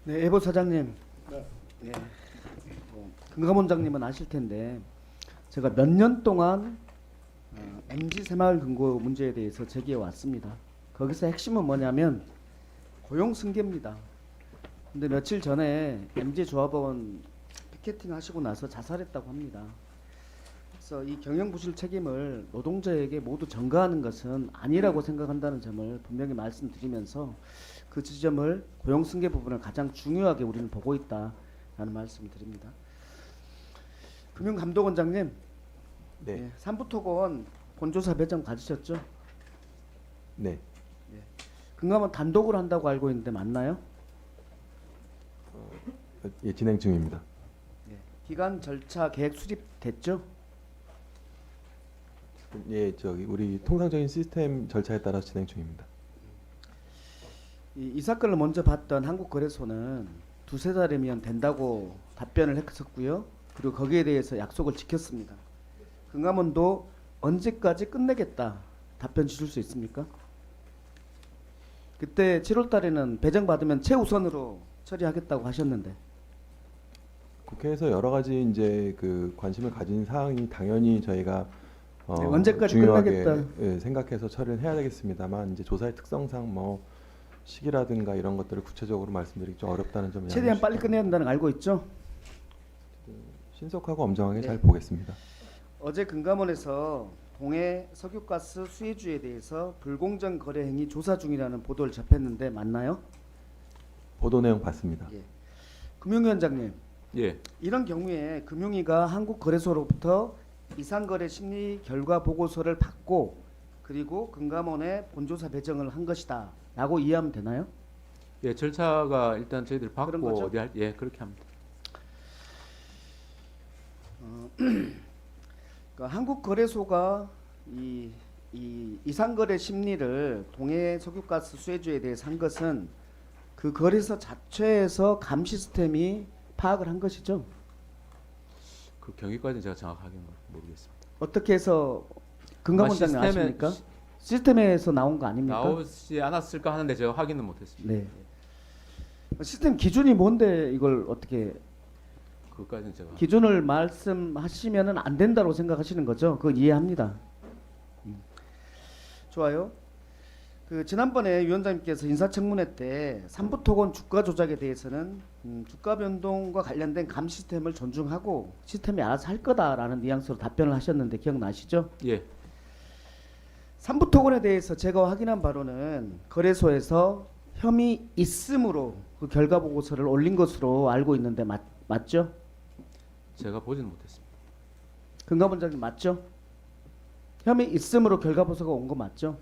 네, 에보 사장님. 네. 네. 금감원장님은 아실 텐데 제가 몇 년 동안 MZ 새마을 금고 문제에 대해서 제기해 왔습니다. 거기서 핵심은 뭐냐면 고용 승계입니다. 근데 며칠 전에 MZ 조합원 피켓팅 하시고 나서 자살했다고 합니다. 그래서 이 경영부실 책임을 노동자에게 모두 전가하는 것은 아니라고 생각한다는 점을 분명히 말씀드리면서 그 지점을 고용 승계 부분을 가장 중요하게 우리는 보고 있다라는 말씀을 드립니다. 금융감독원장님, 네. 삼부토건 본조사 배정 받으셨죠? 네. 금감원 단독으로 한다고 알고 있는데 맞나요? 예, 진행 중입니다. 기간 절차 계획 수립됐죠? 예, 저기 우리 통상적인 시스템 절차에 따라 진행 중입니다. 이 사건을 먼저 봤던 한국거래소는 두세 달이면 된다고 답변을 했었고요. 그리고 거기에 대해서 약속을 지켰습니다. 금감원도 언제까지 끝내겠다 답변 주실 수 있습니까? 그때 7월 달에는 배정받으면 최우선으로 처리하겠다고 하셨는데. 국회에서 여러 가지 이제 그 관심을 가진 사항이 당연히 저희가 네, 언제까지 중요하게 끝나겠다. 예, 생각해서 처리를 해야 되겠습니다만 이제 조사의 특성상 뭐 시기라든가 이런 것들을 구체적으로 말씀드리기 좀 어렵다는 점을 최대한 양해해 빨리 주시기 끝내야 된다는 거 알고 있죠? 신속하고 엄정하게 네. 잘 보겠습니다. 어제 금감원에서 동해 석유가스 수혜주에 대해서 불공정 거래 행위 조사 중이라는 보도를 접했는데 맞나요? 보도 내용 봤습니다. 예. 금융위원장님, 예. 이런 경우에 금융위가 한국거래소로부터 이상거래 심리 결과 보고서를 받고 그리고 금감원에 본조사 배정을 한 것이다 라고 이해하면 되나요? 예, 절차가 일단 저희들 그런 받고 거죠? 어디 예, 그렇게 합니다. 그러니까 한국거래소가 이상거래 심리를 동해 석유가스 수혜주에 대해서 한 것은 그 거래소 자체에서 감 시스템이 파악을 한 것이죠. 그 경위까지는 제가 정확하게 모르겠습니다. 어떻게 해서 금감원장님 아마 시스템에- 아십니까? 시스템에서 나온 거 아닙니까? 나오지 않았을까 하는데 제가 확인은 못했습니다. 네. 시스템 기준이 뭔데 이걸 어떻게 그것까지는 제가 기준을 말씀하시면은 안 된다고 생각하시는 거죠? 그거 이해합니다. 좋아요. 그 지난번에 위원장님께서 인사청문회 때 삼부토건 주가 조작에 대해서는 주가 변동과 관련된 감 시스템을 존중하고 시스템이 알아서 할 거다라는 뉘앙스로 답변을 하셨는데 기억나시죠? 예, 삼부토건에 대해서 제가 확인한 바로는 거래소에서 혐의 있음으로 그 결과 보고서를 올린 것으로 알고 있는데 맞죠? 제가 보지는 못했습니다. 금감원장님 맞죠? 혐의 있음으로 결과 보고서가 온 거 맞죠?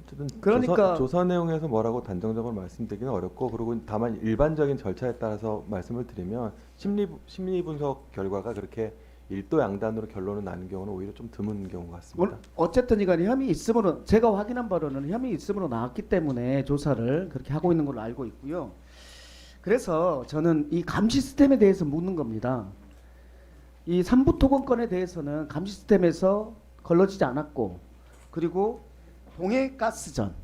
어쨌든 그러니까- 조사 내용에서 뭐라고 단정적으로 말씀드리기는 어렵고 그리고 다만 일반적인 절차에 따라서 말씀을 드리면 심리 분석 결과가 그렇게 일도양단으로 결론을 나는 경우는 오히려 좀 드문 경우 같습니다. 어쨌든 간에 혐의 있음으로 제가 확인한 바로는 혐의 있음으로 나왔기 때문에 조사를 그렇게 하고 있는 걸로 알고 있고요. 그래서 저는 이 감 시스템에 대해서 묻는 겁니다. 이 삼부토건건에 대해서는 감 시스템에서 걸러지지 않았고 그리고 동해가스전,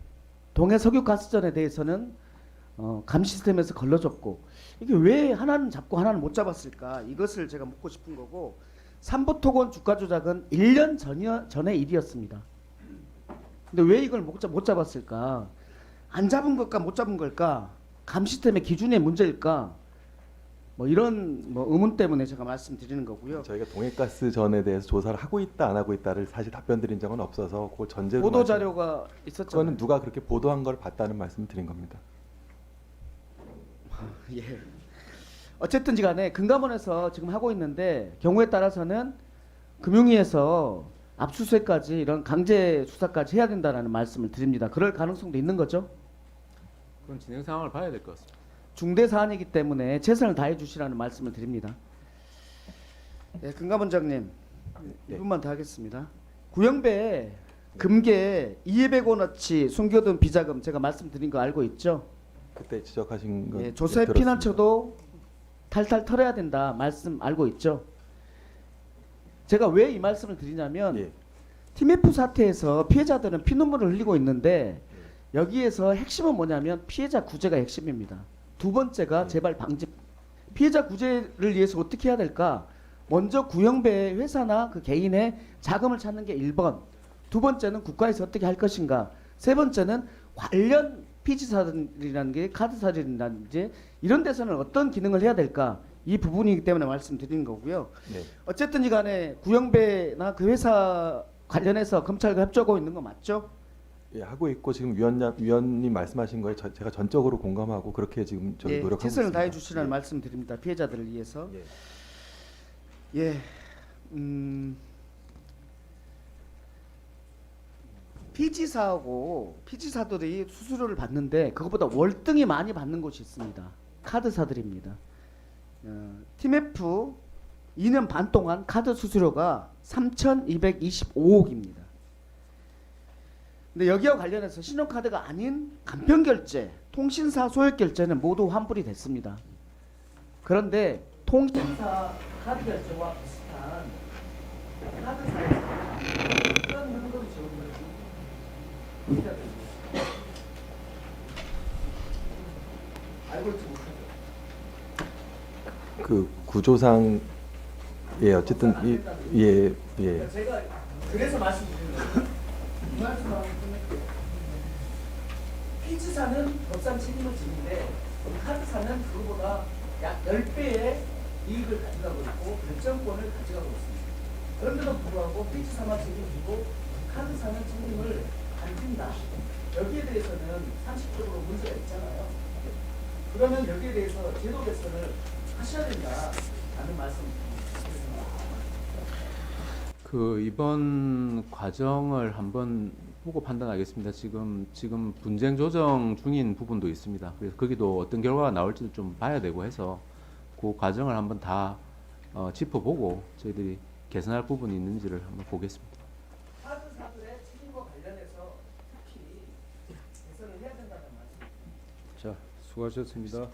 동해석유가스전에 대해서는 감 시스템에서 걸러졌고 이게 왜 하나는 잡고 하나는 못 잡았을까? 이것을 제가 묻고 싶은 거고 삼부토건 주가 조작은 1년 전의 일이었습니다. 근데 왜 이걸 못 잡았을까? 안 잡은 걸까 못 잡은 걸까? 감 시스템의 기준의 문제일까? 뭐 이런 의문 때문에 제가 말씀드리는 거고요. 저희가 동해가스 전에 대해서 조사를 하고 있다 안 하고 있다를 사실 답변 드린 적은 없어서 그 전제로 보도 자료가 있었잖아요. 그거는 누가 그렇게 보도한 걸 봤다는 말씀 드린 겁니다. 예. 어쨌든지 간에 금감원에서 지금 하고 있는데 경우에 따라서는 금융위에서 압수수색까지 이런 강제 수사까지 해야 된다라는 말씀을 드립니다. 그럴 가능성도 있는 거죠. 그건 진행 상황을 봐야 될 것 같습니다. 중대 사안이기 때문에 최선을 다해 주시라는 말씀을 드립니다. 네, 금감원장님 네. 2분만 더 하겠습니다. 구영배 금괴 200원어치 숨겨둔 비자금 제가 말씀드린 거 알고 있죠? 그때 지적하신 건 예, 조셉 들었습니다. 피난처도 탈탈 털어야 된다 말씀 알고 있죠? 제가 왜 이 말씀을 드리냐면 예. TMF 사태에서 피해자들은 피눈물을 흘리고 있는데 여기에서 핵심은 뭐냐면 피해자 구제가 핵심입니다. 두 번째가 재발 방지. 피해자 구제를 위해서 어떻게 해야 될까? 먼저 구형배 회사나 그 개인의 자금을 찾는 게 1번. 두 번째는 국가에서 어떻게 할 것인가. 세 번째는 관련 피지사들이라는 게 카드사들이라든지 이런 데서는 어떤 기능을 해야 될까. 이 부분이기 때문에 말씀드리는 거고요. 네. 어쨌든 간에 구형배나 그 회사 관련해서 검찰과 협조하고 있는 거 맞죠? 예, 하고 있고 지금 위원님 말씀하신 거에 제가 전적으로 공감하고 그렇게 지금 저희 예, 노력하고 최선을 있습니다. 다해 주시라는 말씀드립니다. 피해자들을 위해서. 예. 예. 피지사들이 수수료를 받는데 그것보다 월등히 많이 받는 곳이 있습니다. 카드사들입니다. TMF 2년 반 동안 카드 수수료가 3,225억입니다. 근데 여기와 관련해서 신용카드가 아닌 간편결제, 통신사 소액결제는 모두 환불이 됐습니다. 그런데 통신사 카드 결제와 비슷한 카드사에서 어떤 현금이 지원되는지 알고 있지 못하죠. 그 구조상 예 어쨌든 예. 제가 그래서 말씀드리는 거예요. 이 말씀하고 끝낼게요. 피지사는 법상 책임을 지는데 카드사는 그보다 약 10배의 이익을 가져가고 있고 결정권을 가져가고 있습니다. 그런데도 불구하고 피지사만 책임지고 카드사는 책임을 안 진다. 여기에 대해서는 상식적으로 문제가 있잖아요. 그러면 여기에 대해서 제도 개선을 하셔야 된다라는 말씀입니다. 그 이번 과정을 한번 보고 판단하겠습니다. 지금 분쟁 조정 중인 부분도 있습니다. 그래서 거기도 어떤 결과가 나올지도 좀 봐야 되고 해서 그 과정을 한번 다 짚어보고 저희들이 개선할 부분이 있는지를 한번 보겠습니다. 카드사들의 책임과 관련해서 특히 개선을 해야 된다는 말씀. 자, 수고하셨습니다.